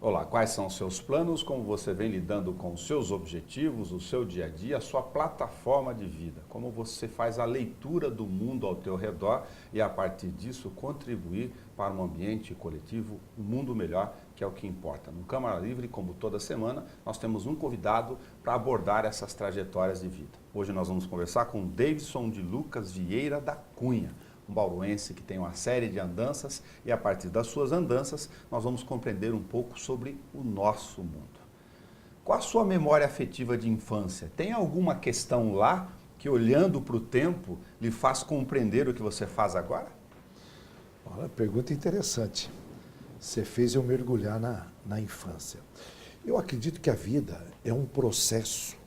Olá, quais são os seus planos, como você vem lidando com os seus objetivos, o seu dia a dia, a sua plataforma de vida, como você faz a leitura do mundo ao teu redor e a partir disso contribuir para um ambiente coletivo, um mundo melhor, que é o que importa. No Câmara Livre, como toda semana, nós temos um convidado para abordar essas trajetórias de vida. Hoje nós vamos conversar com Davidson de Lucas Vieira da Cunha, um bauruense que tem uma série de andanças e a partir das suas andanças nós vamos compreender um pouco sobre o nosso mundo. Qual a sua memória afetiva de infância? Tem alguma questão lá que olhando para o tempo lhe faz compreender o que você faz agora? Olha, pergunta interessante. Você fez eu mergulhar na infância. Eu acredito que a vida é um processo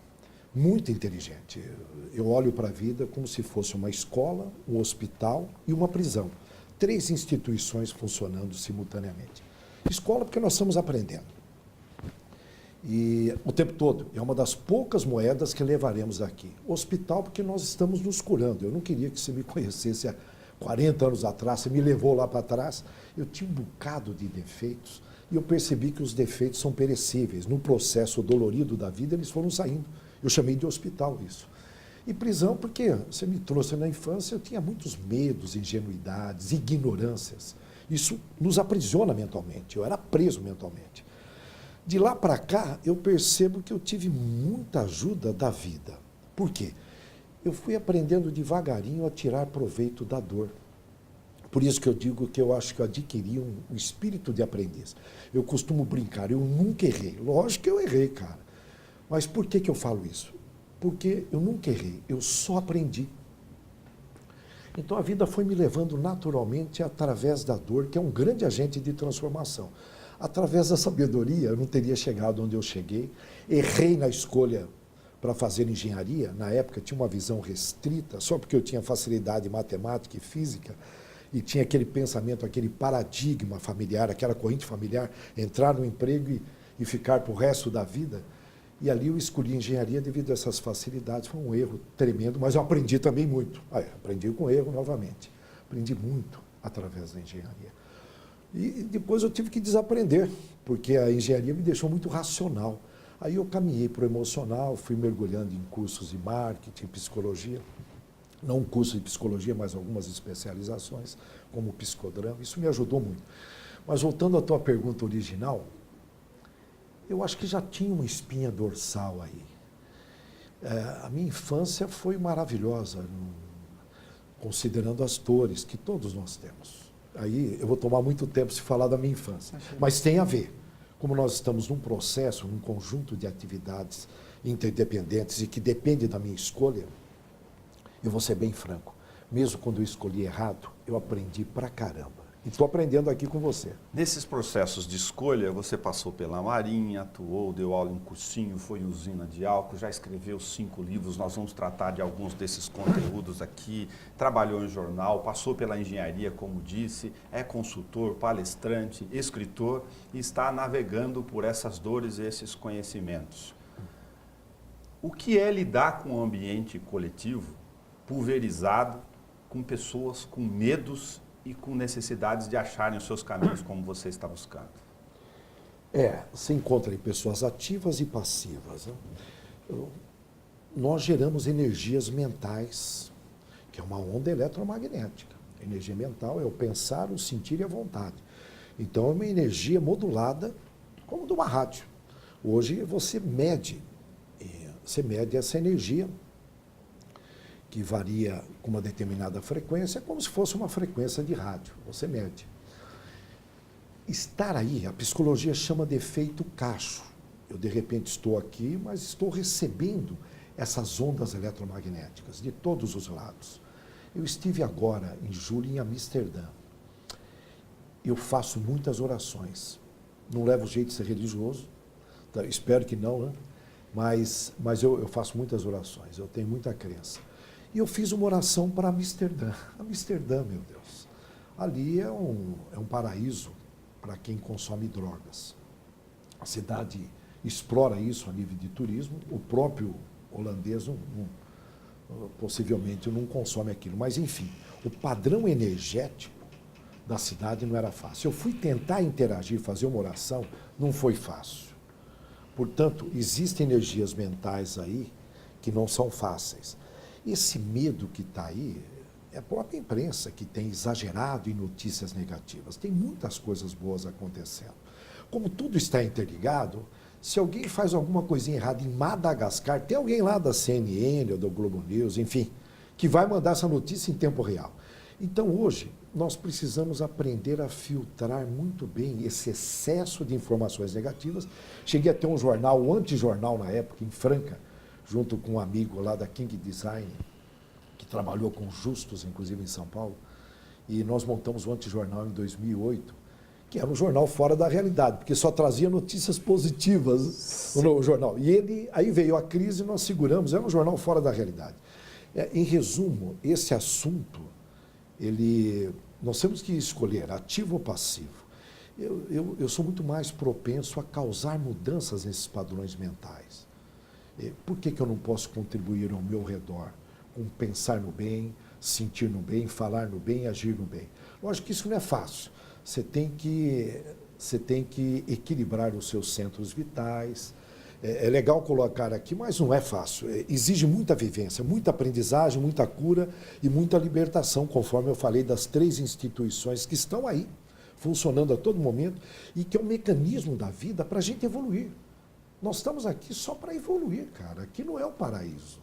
muito inteligente. Eu olho para a vida como se fosse uma escola, um hospital e uma prisão. 3 instituições funcionando simultaneamente. Escola porque nós estamos aprendendo. E o tempo todo, é uma das poucas moedas que levaremos daqui. Hospital porque nós estamos nos curando. Eu não queria que você me conhecesse há 40 anos atrás, você me levou lá para trás. Eu tinha um bocado de defeitos e eu percebi que os defeitos são perecíveis. No processo dolorido da vida, eles foram saindo. Eu chamei de hospital isso. E prisão porque você me trouxe na infância, eu tinha muitos medos, ingenuidades, ignorâncias. Isso nos aprisiona mentalmente, eu era preso mentalmente. De lá para cá, eu percebo que eu tive muita ajuda da vida. Por quê? Eu fui aprendendo devagarinho a tirar proveito da dor. Por isso que eu digo que eu acho que eu adquiri um espírito de aprendiz. Eu costumo brincar, eu nunca errei. Lógico que eu errei, cara. Mas por que eu falo isso? Porque eu nunca errei, eu só aprendi. Então a vida foi me levando naturalmente através da dor, que é um grande agente de transformação. Através da sabedoria, eu não teria chegado onde eu cheguei. Errei na escolha para fazer engenharia. Na época tinha uma visão restrita, só porque eu tinha facilidade em matemática e física, e tinha aquele pensamento, aquele paradigma familiar, aquela corrente familiar, entrar no emprego e ficar para o resto da vida. E ali eu escolhi engenharia devido a essas facilidades. Foi um erro tremendo, mas eu aprendi também muito. Aprendi com erro novamente. Aprendi muito através da engenharia. E depois eu tive que desaprender, porque a engenharia me deixou muito racional. Aí eu caminhei para o emocional, fui mergulhando em cursos de marketing, psicologia. Não um curso de psicologia, mas algumas especializações, como psicodrama. Isso me ajudou muito. Mas voltando à tua pergunta original, eu acho que já tinha uma espinha dorsal aí. A minha infância foi maravilhosa, considerando as dores que todos nós temos. Aí eu vou tomar muito tempo se falar da minha infância, mas tem a ver. Como nós estamos num processo, num conjunto de atividades interdependentes e que depende da minha escolha, eu vou ser bem franco. Mesmo quando eu escolhi errado, eu aprendi pra caramba. E estou aprendendo aqui com você. Nesses processos de escolha, você passou pela Marinha, atuou, deu aula em cursinho, foi em usina de álcool, já escreveu 5 livros, nós vamos tratar de alguns desses conteúdos aqui, trabalhou em jornal, passou pela engenharia, como disse, é consultor, palestrante, escritor e está navegando por essas dores e esses conhecimentos. O que é lidar com um ambiente coletivo, pulverizado, com pessoas com medos e com necessidades de acharem os seus caminhos como você está buscando? Se encontra em pessoas ativas e passivas. Né? Nós geramos energias mentais, que é uma onda eletromagnética. A energia mental é o pensar, o sentir e a vontade. Então é uma energia modulada como de uma rádio. Hoje você mede essa energia que varia com uma determinada frequência, como se fosse uma frequência de rádio, você mede. Estar aí, a psicologia chama de efeito cacho. Eu, de repente, estou aqui, mas estou recebendo essas ondas eletromagnéticas de todos os lados. Eu estive agora, em julho, em Amsterdã. Eu faço muitas orações. Não levo jeito de ser religioso, tá? Espero que não, né? Mas eu faço muitas orações, eu tenho muita crença. E eu fiz uma oração para Amsterdã. Amsterdã, meu Deus. Ali é um paraíso para quem consome drogas. A cidade explora isso a nível de turismo. O próprio holandês possivelmente não consome aquilo. Mas, enfim, o padrão energético da cidade não era fácil. Eu fui tentar interagir, fazer uma oração, não foi fácil. Portanto, existem energias mentais aí que não são fáceis. Esse medo que está aí é a própria imprensa que tem exagerado em notícias negativas. Tem muitas coisas boas acontecendo. Como tudo está interligado, se alguém faz alguma coisinha errada em Madagascar, tem alguém lá da CNN ou do Globo News, enfim, que vai mandar essa notícia em tempo real. Então, hoje, nós precisamos aprender a filtrar muito bem esse excesso de informações negativas. Cheguei a ter um jornal, um antijornal na época, em Franca, junto com um amigo lá da King Design, que trabalhou com Justus, inclusive em São Paulo, e nós montamos o antijornal em 2008, que era um jornal fora da realidade, porque só trazia notícias positivas no jornal. E aí veio a crise e nós seguramos, era um jornal fora da realidade. Em resumo, esse assunto, nós temos que escolher ativo ou passivo. Eu sou muito mais propenso a causar mudanças nesses padrões mentais. Por que eu não posso contribuir ao meu redor? Com pensar no bem, sentir no bem, falar no bem, agir no bem. Lógico que isso não é fácil. Você tem que equilibrar os seus centros vitais. É legal colocar aqui, mas não é fácil. Exige muita vivência, muita aprendizagem, muita cura e muita libertação, conforme eu falei das 3 instituições que estão aí, funcionando a todo momento, e que é um mecanismo da vida para a gente evoluir. Nós estamos aqui só para evoluir, cara. Aqui não é o paraíso.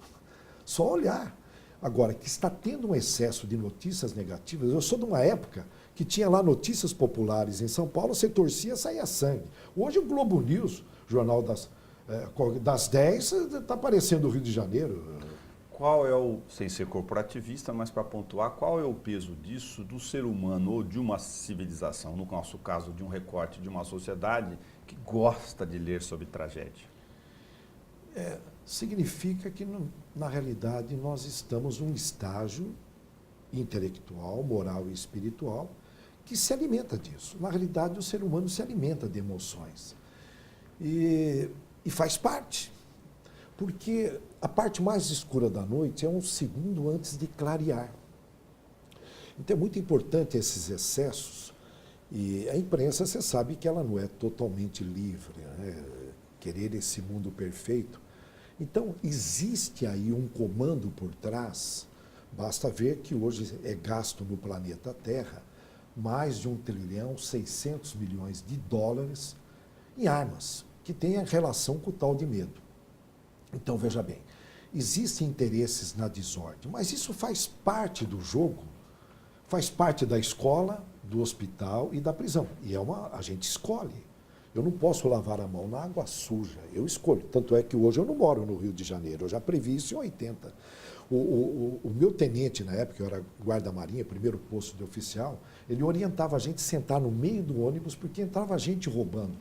Só olhar. Agora, que está tendo um excesso de notícias negativas, eu sou de uma época que tinha lá notícias populares em São Paulo, você torcia, saía sangue. Hoje o Globo News, jornal das 10, está aparecendo o Rio de Janeiro. Qual é sem ser corporativista, mas para pontuar, qual é o peso disso do ser humano ou de uma civilização, no nosso caso, de um recorte de uma sociedade que gosta de ler sobre tragédia? Significa que, na realidade, nós estamos num estágio intelectual, moral e espiritual que se alimenta disso. Na realidade, o ser humano se alimenta de emoções. E faz parte. Porque a parte mais escura da noite é um segundo antes de clarear. Então é muito importante esses excessos. E a imprensa, você sabe que ela não é totalmente livre, né? Querer esse mundo perfeito. Então, existe aí um comando por trás. Basta ver que hoje é gasto no planeta Terra mais de 1,6 trilhão em armas, que tem a relação com o tal de medo. Então, veja bem, existem interesses na desordem, mas isso faz parte do jogo, faz parte da escola, do hospital e da prisão. E a gente escolhe. Eu não posso lavar a mão na água suja, eu escolho. Tanto é que hoje eu não moro no Rio de Janeiro, eu já previ isso em 80. O meu tenente, na época, eu era guarda-marinha, primeiro posto de oficial, ele orientava a gente a sentar no meio do ônibus, porque entrava gente roubando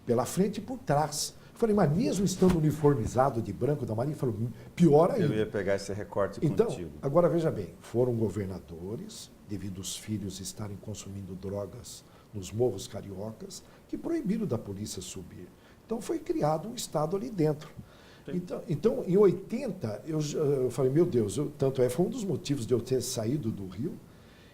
pela frente e por trás. Eu falei, mas mesmo estando uniformizado de branco da Marinha, ele falou, pior ainda. Eu ia pegar esse recorte então, contigo. Agora, veja bem, foram governadores, devido aos filhos estarem consumindo drogas nos morros cariocas, que proibiram da polícia subir. Então, foi criado um Estado ali dentro. Então, em 80, eu falei, meu Deus, foi um dos motivos de eu ter saído do Rio,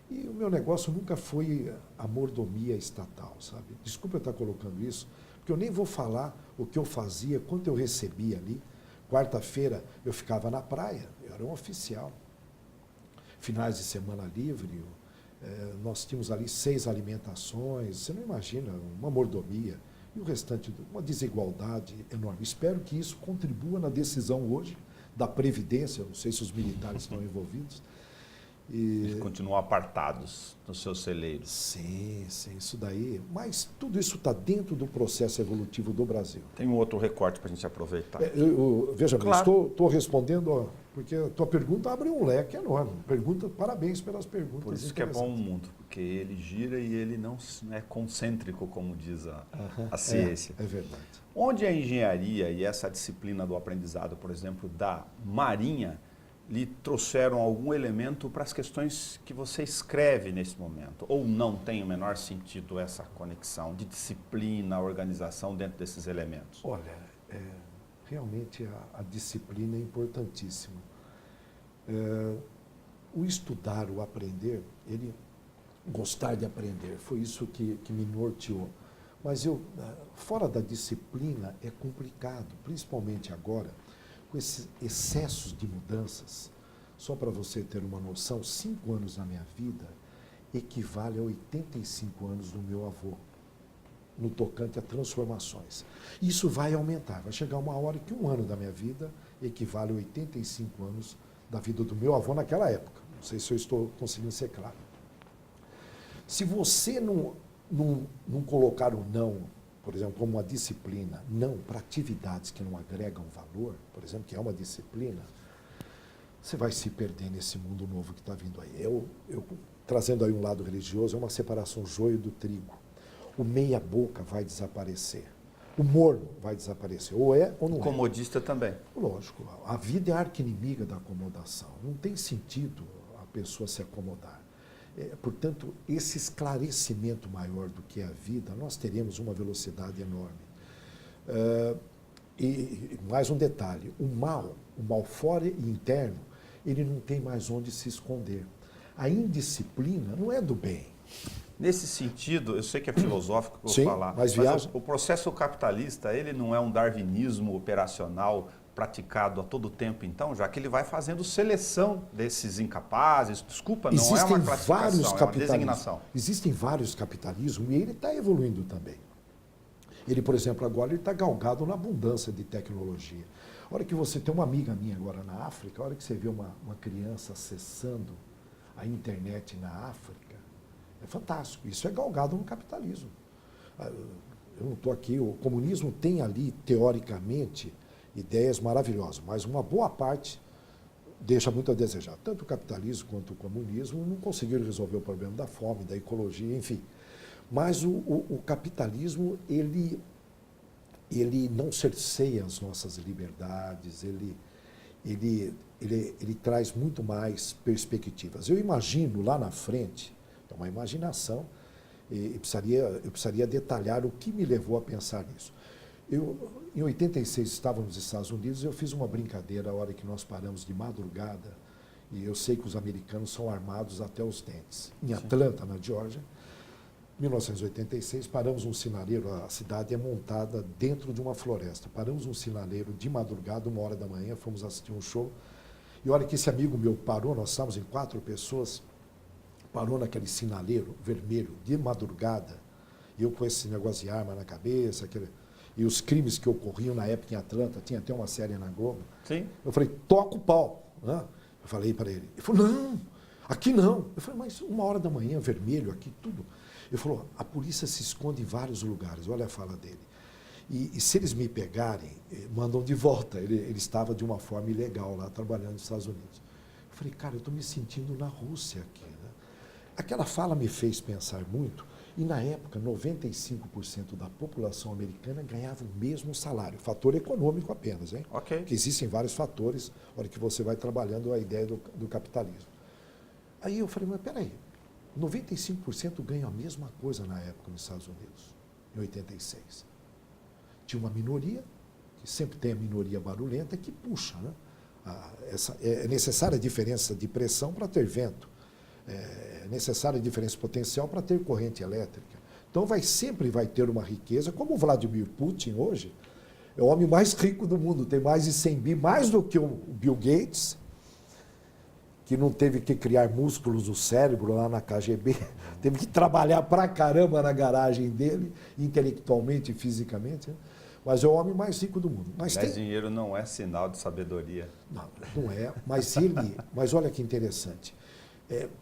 e o meu negócio nunca foi a mordomia estatal, sabe? Desculpa eu estar colocando isso, porque eu nem vou falar o que eu fazia, quanto eu recebia ali. Quarta-feira eu ficava na praia, eu era um oficial. Finais de semana livre, nós tínhamos ali 6 alimentações, você não imagina, uma mordomia. E o restante, uma desigualdade enorme. Espero que isso contribua na decisão hoje da Previdência, não sei se os militares estão envolvidos. Eles continuam apartados nos seus celeiros. Sim, isso daí. Mas tudo isso está dentro do processo evolutivo do Brasil. Tem um outro recorte para a gente aproveitar. Veja bem, Claro. estou respondendo, porque a tua pergunta abre um leque enorme. Parabéns pelas perguntas. Por isso que é bom o mundo, porque ele gira e ele não é concêntrico, como diz a ciência. É verdade. Onde a engenharia e essa disciplina do aprendizado, por exemplo, da Marinha, lhe trouxeram algum elemento para as questões que você escreve nesse momento? Ou não tem o menor sentido essa conexão de disciplina, organização dentro desses elementos? Olha, realmente a disciplina é importantíssima. O estudar, o aprender, ele gostar de aprender. Foi isso que me norteou. Mas fora da disciplina, é complicado, principalmente agora, com esses excessos de mudanças. Só para você ter uma noção, 5 anos na minha vida equivale a 85 anos do meu avô, no tocante a transformações. Isso vai aumentar, vai chegar uma hora que 1 ano da minha vida equivale a 85 anos da vida do meu avô naquela época. Não sei se eu estou conseguindo ser claro. Se você não colocar o não, por exemplo, como uma disciplina, não para atividades que não agregam valor, por exemplo, que é uma disciplina, você vai se perder nesse mundo novo que está vindo aí. Eu, trazendo aí um lado religioso, é uma separação joio do trigo. O meia-boca vai desaparecer. O morno vai desaparecer. Ou é ou não é. O comodista também. Lógico. A vida é a arquinimiga da acomodação. Não tem sentido a pessoa se acomodar. Portanto, esse esclarecimento maior do que é a vida, nós teremos uma velocidade enorme. E mais um detalhe, o mal fora e interno, ele não tem mais onde se esconder. A indisciplina não é do bem. Nesse sentido, eu sei que é filosófico que eu vou falar, mas o processo capitalista, ele não é um darwinismo operacional praticado a todo tempo, então, já que ele vai fazendo seleção desses incapazes, desculpa, não é uma classificação, é uma designação. Existem vários capitalismos e ele está evoluindo também. Ele, por exemplo, agora ele está galgado na abundância de tecnologia. A hora que você tem uma amiga minha agora na África, a hora que você vê uma criança acessando a internet na África, é fantástico. Isso é galgado no capitalismo. Eu não estou aqui, o comunismo tem ali, teoricamente, ideias maravilhosas, mas uma boa parte deixa muito a desejar. Tanto o capitalismo quanto o comunismo não conseguiram resolver o problema da fome, da ecologia, enfim. Mas o capitalismo, ele não cerceia as nossas liberdades, ele traz muito mais perspectivas. Eu imagino lá na frente, é uma imaginação, e eu precisaria detalhar o que me levou a pensar nisso. Em 86, estava nos Estados Unidos e eu fiz uma brincadeira a hora que nós paramos de madrugada, e eu sei que os americanos são armados até os dentes. Em Atlanta, na Geórgia, 1986, paramos um sinaleiro, a cidade é montada dentro de uma floresta. Paramos um sinaleiro de madrugada, 1h da manhã, fomos assistir um show. E a hora que esse amigo meu parou, nós estávamos em 4 pessoas, parou naquele sinaleiro vermelho de madrugada, e eu com esse negócio de arma na cabeça, e os crimes que ocorriam na época em Atlanta, tinha até uma série na Globo. Sim. Eu falei, toca o pau. Né? Eu falei para ele. Ele falou, não, aqui não. Eu falei, mas 1h da manhã, vermelho, aqui tudo. Ele falou, a polícia se esconde em vários lugares, olha a fala dele. E se eles me pegarem, mandam de volta. Ele estava de uma forma ilegal lá, trabalhando nos Estados Unidos. Eu falei, cara, eu estou me sentindo na Rússia aqui. Né? Aquela fala me fez pensar muito, e na época, 95% da população americana ganhava o mesmo salário. Fator econômico apenas, hein? Ok. Porque existem vários fatores, na hora que você vai trabalhando a ideia do capitalismo. Aí eu falei, mas peraí, 95% ganham a mesma coisa na época nos Estados Unidos, em 86. Tinha uma minoria, que sempre tem a minoria barulhenta, que puxa, né? É necessária a diferença de pressão para ter vento. É necessária a diferença potencial para ter corrente elétrica. Então sempre vai ter uma riqueza, como o Vladimir Putin hoje, é o homem mais rico do mundo, tem mais de 100 bi, mais do que o Bill Gates, que não teve que criar músculos no cérebro lá na KGB, teve que trabalhar pra caramba na garagem dele, intelectualmente e fisicamente, né? Mas é o homem mais rico do mundo. Mas dinheiro não é sinal de sabedoria. Não é, mas olha que interessante.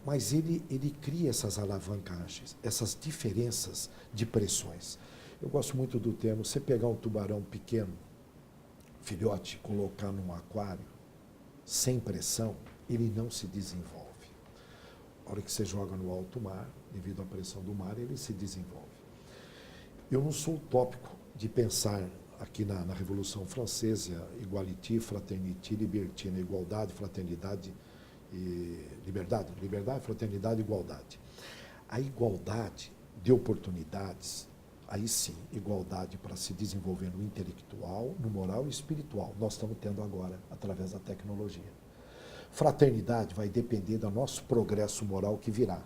Mas ele cria essas alavancagens, essas diferenças de pressões. Eu gosto muito do termo, você pegar um tubarão pequeno, filhote, colocar num aquário, sem pressão, ele não se desenvolve. A hora que você joga no alto mar, devido à pressão do mar, ele se desenvolve. Eu não sou utópico de pensar aqui na Revolução Francesa, iguality, fraternité, liberté, igualdade, fraternidade e liberdade, fraternidade e igualdade. A igualdade de oportunidades, aí sim, igualdade para se desenvolver no intelectual, no moral e espiritual. Nós estamos tendo agora, através da tecnologia. Fraternidade vai depender do nosso progresso moral que virá.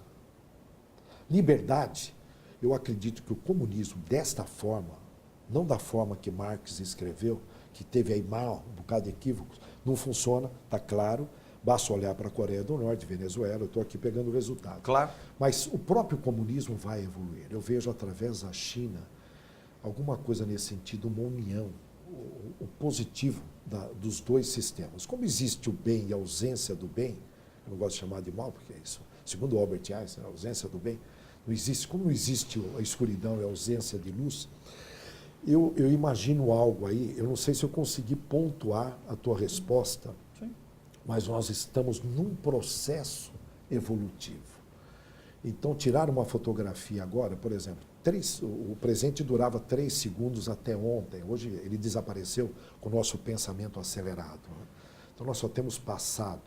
Liberdade, eu acredito que o comunismo, desta forma, não da forma que Marx escreveu, que teve aí um bocado de equívocos, não funciona, está claro. Basta olhar para a Coreia do Norte, Venezuela, eu estou aqui pegando o resultado. Claro. Mas o próprio comunismo vai evoluir. Eu vejo através da China alguma coisa nesse sentido, uma união, o positivo dos dois sistemas. Como existe o bem e a ausência do bem, eu não gosto de chamar de mal, porque é isso, segundo Albert Einstein, a ausência do bem, não existe, como não existe a escuridão e a ausência de luz, eu imagino algo aí, eu não sei se eu consegui pontuar a tua resposta, Sim. mas nós estamos num processo evolutivo. Então, tirar uma fotografia agora, por exemplo, o presente durava 3 segundos até ontem, hoje ele desapareceu com o nosso pensamento acelerado. Né? Então, nós só temos passado.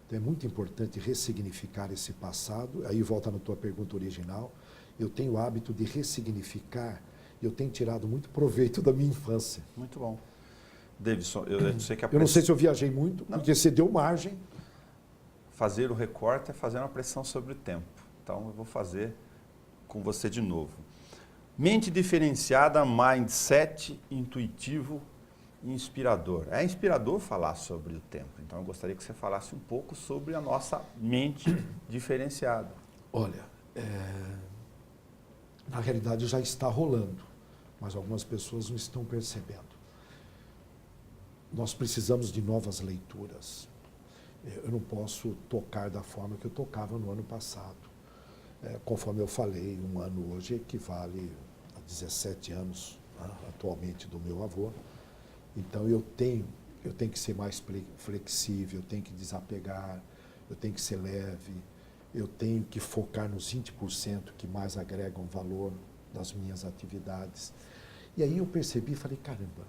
Então, é muito importante ressignificar esse passado. Aí volta na tua pergunta original. Eu tenho o hábito de ressignificar, eu tenho tirado muito proveito da minha infância. Muito bom. Davidson, eu sei que eu não sei se eu viajei muito, não. Porque você deu margem. Fazer o recorte é fazer uma pressão sobre o tempo. Então, eu vou fazer com você de novo. Mente diferenciada, mindset intuitivo e inspirador. É inspirador falar sobre o tempo. Então, eu gostaria que você falasse um pouco sobre a nossa mente diferenciada. Olha, na realidade já está rolando, mas algumas pessoas não estão percebendo. Nós precisamos de novas leituras. Eu não posso tocar da forma que eu tocava no ano passado. Conforme eu falei, um ano hoje equivale a 17 anos, né, atualmente, do meu avô. Então, eu tenho que ser mais flexível, eu tenho que desapegar, eu tenho que ser leve, eu tenho que focar nos 20% que mais agregam valor das minhas atividades. E aí eu percebi e falei, caramba,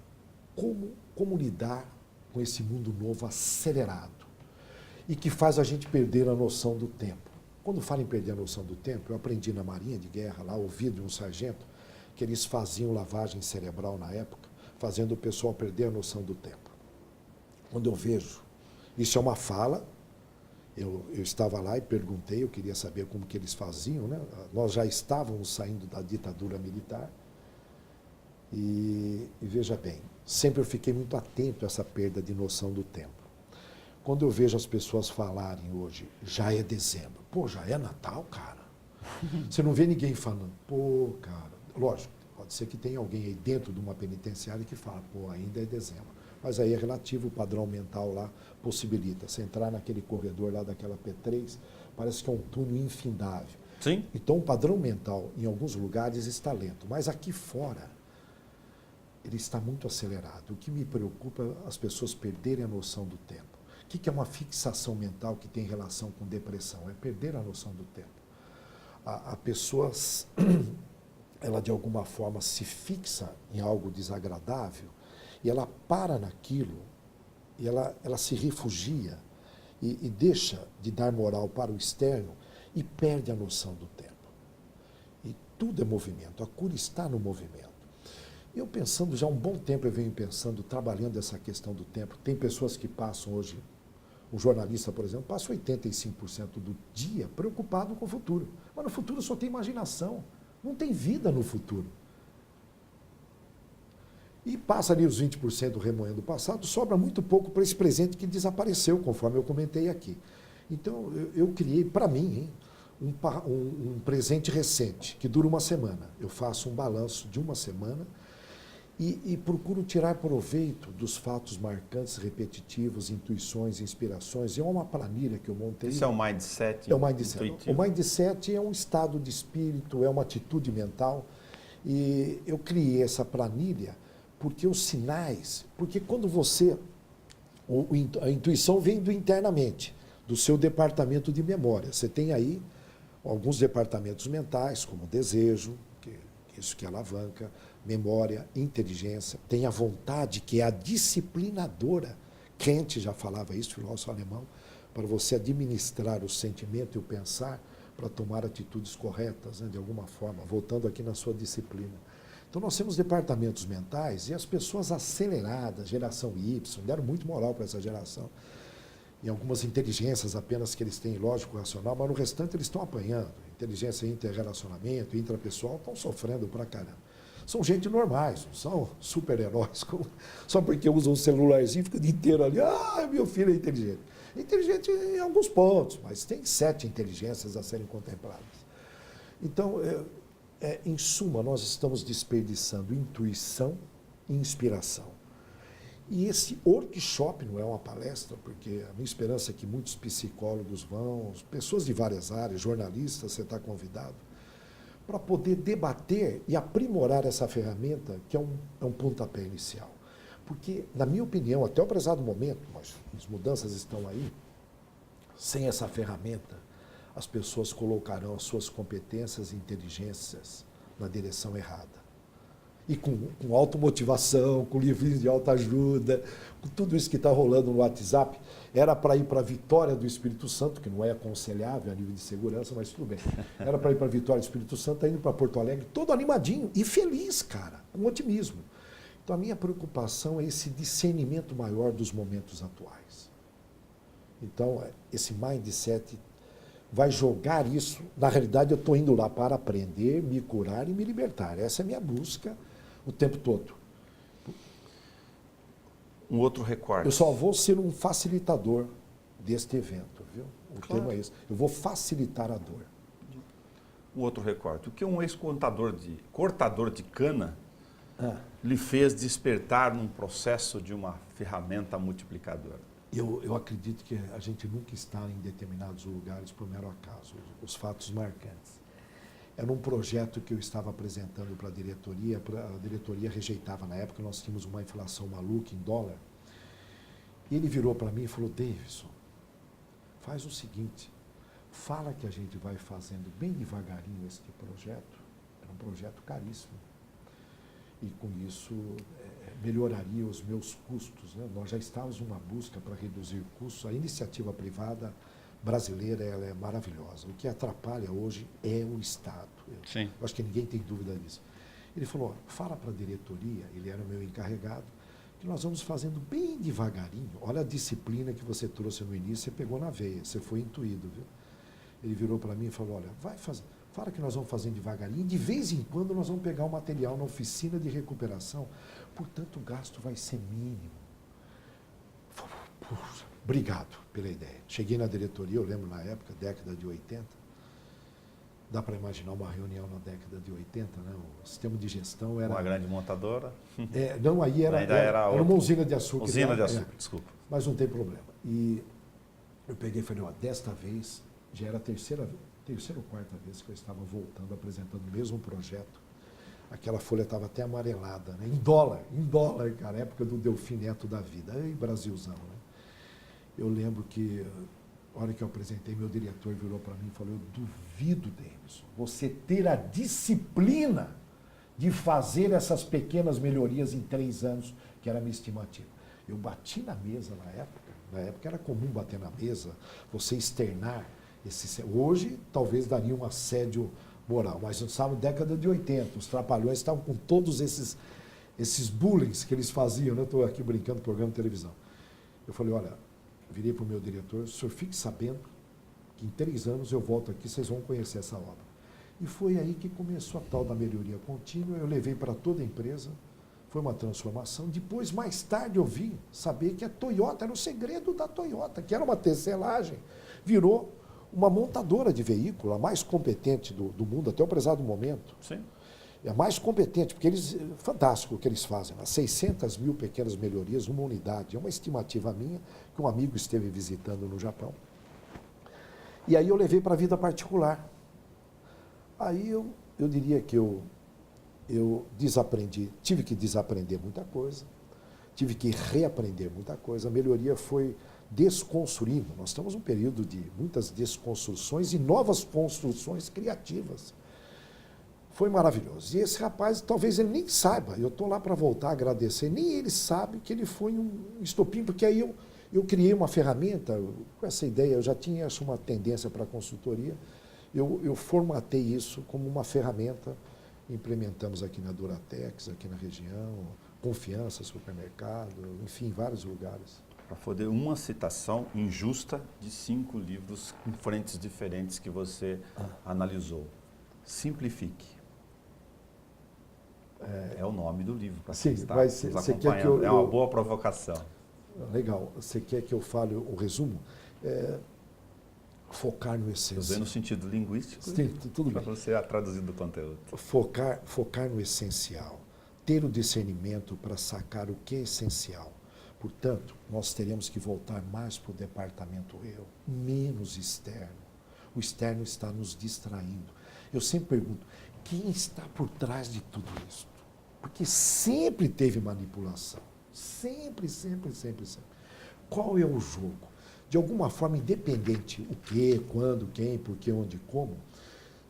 como lidar com esse mundo novo acelerado e que faz a gente perder a noção do tempo? Quando falo em perder a noção do tempo, eu aprendi na Marinha de Guerra, lá, ouvi de um sargento, que eles faziam lavagem cerebral na época, fazendo o pessoal perder a noção do tempo. Quando eu vejo, isso é uma fala, eu estava lá e perguntei, eu queria saber como que eles faziam, né? Nós já estávamos saindo da ditadura militar, e veja bem, sempre eu fiquei muito atento a essa perda de noção do tempo. Quando eu vejo as pessoas falarem hoje, já é dezembro, pô, já é Natal, cara. Você não vê ninguém falando, pô, cara, lógico, pode ser que tenha alguém aí dentro de uma penitenciária que fala, pô, ainda é dezembro. Mas aí é relativo, o padrão mental lá possibilita. Você entrar naquele corredor lá daquela P3, parece que é um túnel infindável. Sim. Então o padrão mental, em alguns lugares, está lento, mas aqui fora, ele está muito acelerado. O que me preocupa é as pessoas perderem a noção do tempo. O que é uma fixação mental que tem relação com depressão? É perder a noção do tempo. A pessoa, ela de alguma forma se fixa em algo desagradável e ela para naquilo e ela se refugia e deixa de dar moral para o externo e perde a noção do tempo. E tudo é movimento, a cura está no movimento. Eu pensando, já há um bom tempo eu venho pensando, trabalhando essa questão do tempo. Tem pessoas que passam hoje, um jornalista, por exemplo, passa 85% do dia preocupado com o futuro. Mas no futuro só tem imaginação, não tem vida no futuro. E passa ali os 20% remoendo o passado, sobra muito pouco para esse presente que desapareceu, conforme eu comentei aqui. Então, eu criei, para mim, um presente recente, que dura uma semana. Eu faço um balanço de uma semana e procuro tirar proveito dos fatos marcantes, repetitivos, intuições, inspirações. É uma planilha que eu montei. Isso é um mindset? É um mindset. Intuitivo. O mindset é um estado de espírito, é uma atitude mental. E eu criei essa planilha porque os sinais... Porque quando você... A intuição vem do internamente, do seu departamento de memória. Você tem aí alguns departamentos mentais, como desejo, isso que alavanca, memória, inteligência, tem a vontade, que é a disciplinadora. Kant já falava isso, filósofo alemão, para você administrar o sentimento e o pensar para tomar atitudes corretas, né, de alguma forma, voltando aqui na sua disciplina. Então, nós temos departamentos mentais e as pessoas aceleradas, geração Y, deram muito moral para essa geração. em algumas inteligências apenas que eles têm, lógico, racional, mas no restante eles estão apanhando. Inteligência interrelacionamento, intrapessoal, estão sofrendo pra caramba. São gente normais, não são super-heróis, só porque usam um celularzinho, fica o dia inteiro ali, meu filho é inteligente. É inteligente em alguns pontos, mas tem 7 inteligências a serem contempladas. Então, em suma, nós estamos desperdiçando intuição e inspiração. E esse workshop não é uma palestra, porque a minha esperança é que muitos psicólogos vão, pessoas de várias áreas, jornalistas, você está convidado, para poder debater e aprimorar essa ferramenta, que é um pontapé inicial. Porque, na minha opinião, até o prezado momento, mas as mudanças estão aí, sem essa ferramenta, as pessoas colocarão as suas competências e inteligências na direção errada. E com automotivação, com livrinhos de autoajuda, com tudo isso que está rolando no WhatsApp, era para ir para a Vitória do Espírito Santo, que não é aconselhável a nível de segurança, mas tudo bem. Era para ir para a Vitória do Espírito Santo, está indo para Porto Alegre, todo animadinho e feliz, cara, com otimismo. Então a minha preocupação é esse discernimento maior dos momentos atuais. Então, esse mindset vai jogar isso. Na realidade, eu estou indo lá para aprender, me curar e me libertar. Essa é a minha busca o tempo todo. Um outro recorte. Eu só vou ser um facilitador deste evento, viu? O tema é esse. Eu vou facilitar a dor. Um outro recorte. O que um cortador de cana lhe fez despertar num processo de uma ferramenta multiplicadora? Eu acredito que a gente nunca está em determinados lugares por mero acaso. Os fatos marcantes. Era um projeto que eu estava apresentando para a diretoria rejeitava na época, nós tínhamos uma inflação maluca em dólar. E ele virou para mim e falou, Davidson, faz o seguinte, fala que a gente vai fazendo bem devagarinho este projeto. Era um projeto caríssimo. E com isso melhoraria os meus custos, né? Nós já estávamos numa busca para reduzir custos. A iniciativa privada brasileira ela é maravilhosa. O que atrapalha hoje é o Estado. Sim. Eu acho que ninguém tem dúvida disso. Ele falou, fala para a diretoria, ele era meu encarregado, que nós vamos fazendo bem devagarinho. Olha a disciplina que você trouxe no início, você pegou na veia, você foi intuído, viu? Ele virou para mim e falou, olha, vai fazer, fala que nós vamos fazendo devagarinho, de vez em quando nós vamos pegar o material na oficina de recuperação, portanto o gasto vai ser mínimo. Puxa, obrigado pela ideia. Cheguei na diretoria, eu lembro na época, década de 80, dá para imaginar uma reunião na década de 80, né? O sistema de gestão era... Uma grande montadora? Não, aí era uma usina de açúcar. Usina de açúcar, desculpa. Mas não tem problema. E eu peguei e falei, desta vez, já era a terceira ou quarta vez que eu estava voltando, apresentando o mesmo projeto. Aquela folha estava até amarelada, né? Em dólar, cara, época do Delfim Neto da vida, aí Brasilzão, né? Eu lembro que, a hora que eu apresentei, meu diretor virou para mim e falou, eu duvido, Davidson, você ter a disciplina de fazer essas pequenas melhorias em 3 anos, que era a minha estimativa. Eu bati na mesa na época era comum bater na mesa, você externar esse... Hoje, talvez daria um assédio moral, mas nós estávamos na década de 80, os trapalhões estavam com todos esses bullying que eles faziam, né? Eu estou aqui brincando no programa de televisão. Eu falei, olha, virei para o meu diretor, o senhor fique sabendo que em 3 anos eu volto aqui, vocês vão conhecer essa obra. E foi aí que começou a tal da melhoria contínua, eu levei para toda a empresa, foi uma transformação. Depois, mais tarde, eu vim saber que a Toyota, era o segredo da Toyota, que era uma tecelagem, virou uma montadora de veículo, a mais competente do mundo, até o prezado momento. Sim. É a mais competente, porque fantástico o que eles fazem. 600 mil pequenas melhorias numa unidade. É uma estimativa minha, que um amigo esteve visitando no Japão. E aí eu levei para a vida particular. Aí eu diria que eu desaprendi, tive que desaprender muita coisa, tive que reaprender muita coisa. A melhoria foi desconstruindo. Nós estamos num período de muitas desconstruções e novas construções criativas. Foi maravilhoso. E esse rapaz, talvez ele nem saiba, eu estou lá para voltar a agradecer, nem ele sabe que ele foi um estopim, porque aí eu criei uma ferramenta, com essa ideia, eu já tinha acho, uma tendência para a consultoria, eu formatei isso como uma ferramenta, implementamos aqui na Duratex, aqui na região, Confiança, supermercado, enfim, em vários lugares. para poder uma citação injusta de 5 livros em frentes diferentes que você analisou. Simplifique. É o nome do livro, para quem está nos acompanhando. É uma boa provocação. Legal. Você quer que eu fale o resumo? Focar no essencial. Eu dei no sentido linguístico. Sim, tudo bem. Para você traduzir do conteúdo. Focar no essencial. Ter o discernimento para sacar o que é essencial. Portanto, nós teremos que voltar mais para o departamento eu, menos externo. O externo está nos distraindo. Eu sempre pergunto, quem está por trás de tudo isso? Porque sempre teve manipulação. Sempre. Qual é o jogo? De alguma forma, independente o que, quando, quem, por que, onde, como,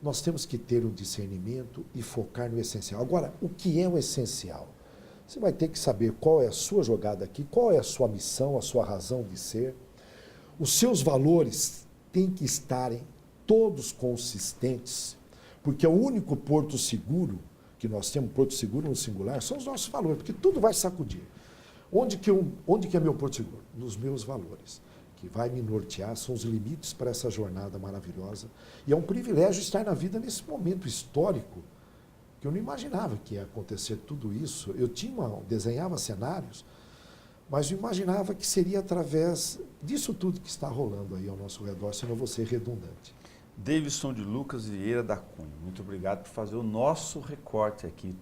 nós temos que ter um discernimento e focar no essencial. Agora, o que é o essencial? Você vai ter que saber qual é a sua jogada aqui, qual é a sua missão, a sua razão de ser. Os seus valores têm que estarem todos consistentes, porque o único porto seguro que nós temos, porto seguro no singular, são os nossos valores, porque tudo vai sacudir. Onde que é meu porto seguro? Nos meus valores, que vai me nortear, são os limites para essa jornada maravilhosa. E é um privilégio estar na vida nesse momento histórico, que eu não imaginava que ia acontecer tudo isso. Eu desenhava cenários, mas eu imaginava que seria através disso tudo que está rolando aí ao nosso redor, senão eu vou ser redundante. Davidson de Lucas Vieira da Cunha, muito obrigado por fazer o nosso recorte aqui.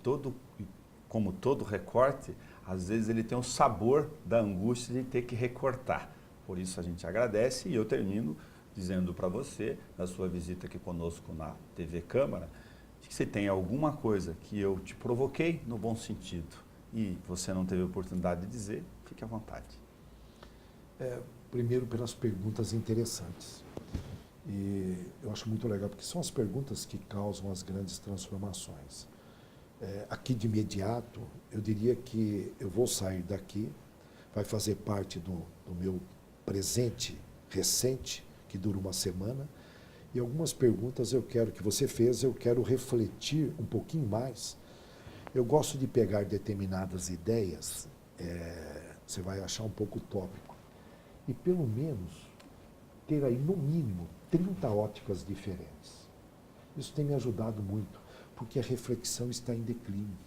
Como todo recorte, às vezes ele tem o sabor da angústia de ter que recortar. Por isso a gente agradece e eu termino dizendo para você, na sua visita aqui conosco na TV Câmara, que se tem alguma coisa que eu te provoquei no bom sentido e você não teve oportunidade de dizer, fique à vontade. Primeiro pelas perguntas interessantes. E eu acho muito legal, porque são as perguntas que causam as grandes transformações. Aqui de imediato, eu diria que eu vou sair daqui, vai fazer parte do meu presente recente, que dura uma semana, e algumas perguntas eu quero refletir um pouquinho mais. Eu gosto de pegar determinadas ideias, você vai achar um pouco utópico, e pelo menos ter aí, no mínimo, 30 óticas diferentes. Isso tem me ajudado muito, porque a reflexão está em declínio.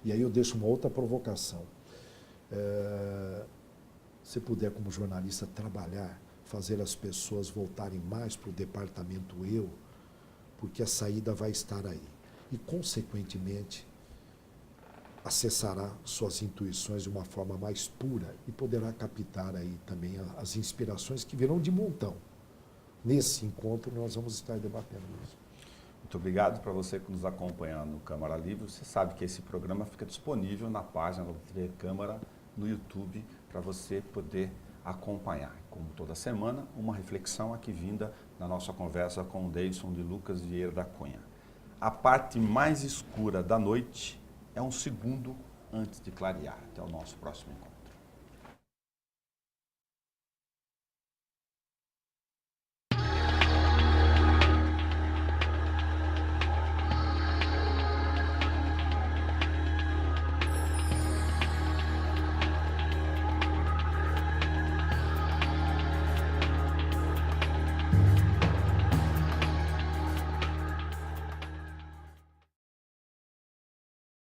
E aí eu deixo uma outra provocação. Se puder, como jornalista, trabalhar, fazer as pessoas voltarem mais para o departamento eu, porque a saída vai estar aí. E, consequentemente, acessará suas intuições de uma forma mais pura e poderá captar aí também as inspirações que virão de montão. Nesse encontro, nós vamos estar debatendo isso. Muito obrigado para você que nos acompanha no Câmara Livre. Você sabe que esse programa fica disponível na página da TV Câmara no YouTube para você poder acompanhar. Como toda semana, uma reflexão aqui vinda na nossa conversa com o Davidson de Lucas Vieira da Cunha. A parte mais escura da noite é um segundo antes de clarear. Até o nosso próximo encontro.